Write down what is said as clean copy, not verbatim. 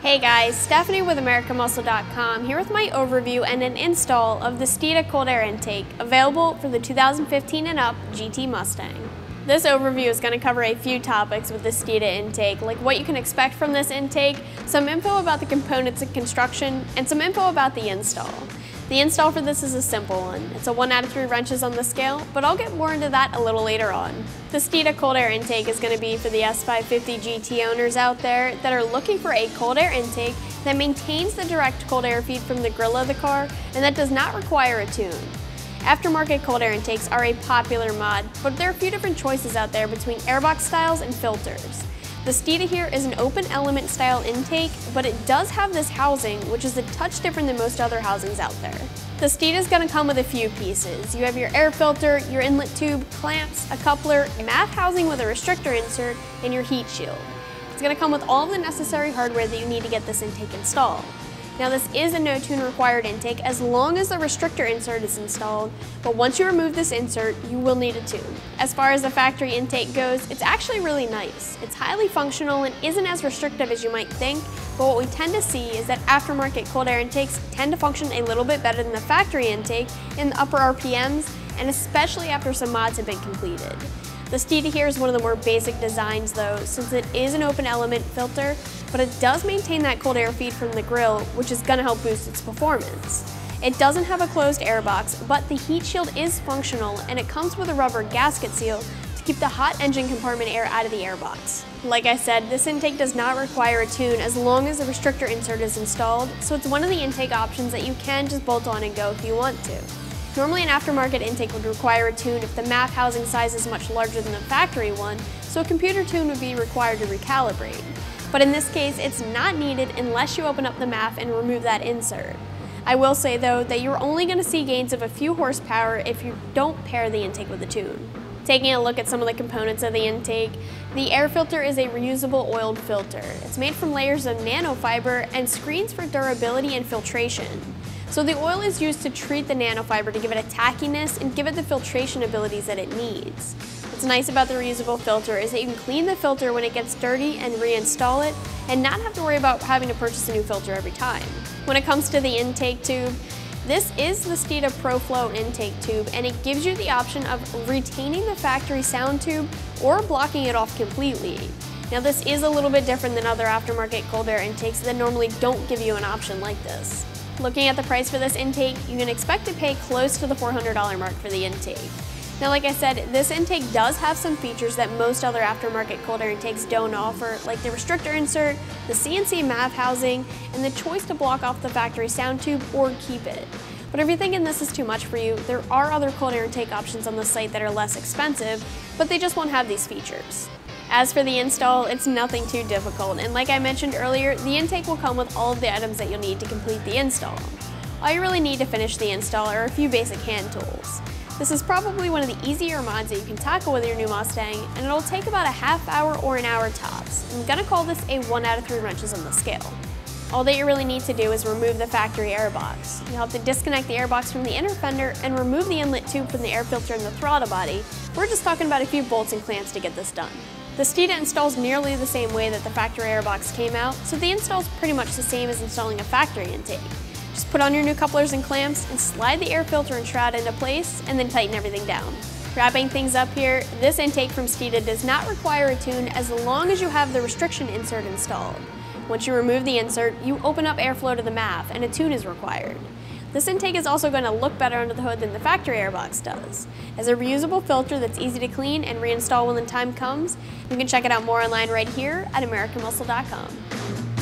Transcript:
Hey guys, Stephanie with AmericanMuscle.com here with my overview and an install of the Steeda cold air intake available for the 2015 and up GT Mustang. This overview is going to cover a few topics with the Steeda intake, like what you can expect from this intake, some info about the components and construction, and some info about the install. The install for this is a simple one. It's a 1 out of 3 wrenches on the scale, but I'll get more into that a little later on. The Steeda cold air intake is going to be for the S550 GT owners out there that are looking for a cold air intake that maintains the direct cold air feed from the grille of the car and that does not require a tune. Aftermarket cold air intakes are a popular mod, but there are a few different choices out there between airbox styles and filters. The Steeda here is an open element style intake, but it does have this housing, which is a touch different than most other housings out there. The Steeda is going to come with a few pieces. You have your air filter, your inlet tube, clamps, a coupler, a MAF housing with a restrictor insert, and your heat shield. It's going to come with all of the necessary hardware that you need to get this intake installed. Now this is a no tune required intake as long as the restrictor insert is installed, but once you remove this insert, you will need a tune. As far as the factory intake goes, it's actually really nice. It's highly functional and isn't as restrictive as you might think, but what we tend to see is that aftermarket cold air intakes tend to function a little bit better than the factory intake in the upper RPMs, and especially after some mods have been completed. The Steeda here is one of the more basic designs though, since it is an open element filter, but it does maintain that cold air feed from the grille, which is going to help boost its performance. It doesn't have a closed airbox, but the heat shield is functional and it comes with a rubber gasket seal to keep the hot engine compartment air out of the airbox. Like I said, this intake does not require a tune as long as the restrictor insert is installed, so it's one of the intake options that you can just bolt on and go if you want to. Normally an aftermarket intake would require a tune if the MAF housing size is much larger than the factory one, so a computer tune would be required to recalibrate. But in this case, it's not needed unless you open up the MAF and remove that insert. I will say though that you're only going to see gains of a few horsepower if you don't pair the intake with a tune. Taking a look at some of the components of the intake, the air filter is a reusable oiled filter. It's made from layers of nanofiber and screens for durability and filtration. So the oil is used to treat the nanofiber to give it a tackiness and give it the filtration abilities that it needs. What's nice about the reusable filter is that you can clean the filter when it gets dirty and reinstall it and not have to worry about having to purchase a new filter every time. When it comes to the intake tube, this is the Steeda ProFlow intake tube and it gives you the option of retaining the factory sound tube or blocking it off completely. Now this is a little bit different than other aftermarket cold air intakes that normally don't give you an option like this. Looking at the price for this intake, you can expect to pay close to the $400 mark for the intake. Now like I said, this intake does have some features that most other aftermarket cold air intakes don't offer, like the restrictor insert, the CNC MAF housing, and the choice to block off the factory sound tube or keep it. But if you're thinking this is too much for you, there are other cold air intake options on the site that are less expensive, but they just won't have these features. As for the install, it's nothing too difficult, and like I mentioned earlier, the intake will come with all of the items that you'll need to complete the install. All you really need to finish the install are a few basic hand tools. This is probably one of the easier mods that you can tackle with your new Mustang, and it'll take about a half hour or an hour tops. I'm gonna call this a 1 out of 3 wrenches on the scale. All that you really need to do is remove the factory airbox. You'll have to disconnect the airbox from the inner fender and remove the inlet tube from the air filter and the throttle body. We're just talking about a few bolts and clamps to get this done. The Steeda installs nearly the same way that the factory airbox came out, so the install is pretty much the same as installing a factory intake. Just put on your new couplers and clamps and slide the air filter and shroud into place and then tighten everything down. Wrapping things up here, this intake from Steeda does not require a tune as long as you have the restriction insert installed. Once you remove the insert, you open up airflow to the MAF and a tune is required. This intake is also going to look better under the hood than the factory airbox does. As a reusable filter that's easy to clean and reinstall when the time comes, you can check it out more online right here at AmericanMuscle.com.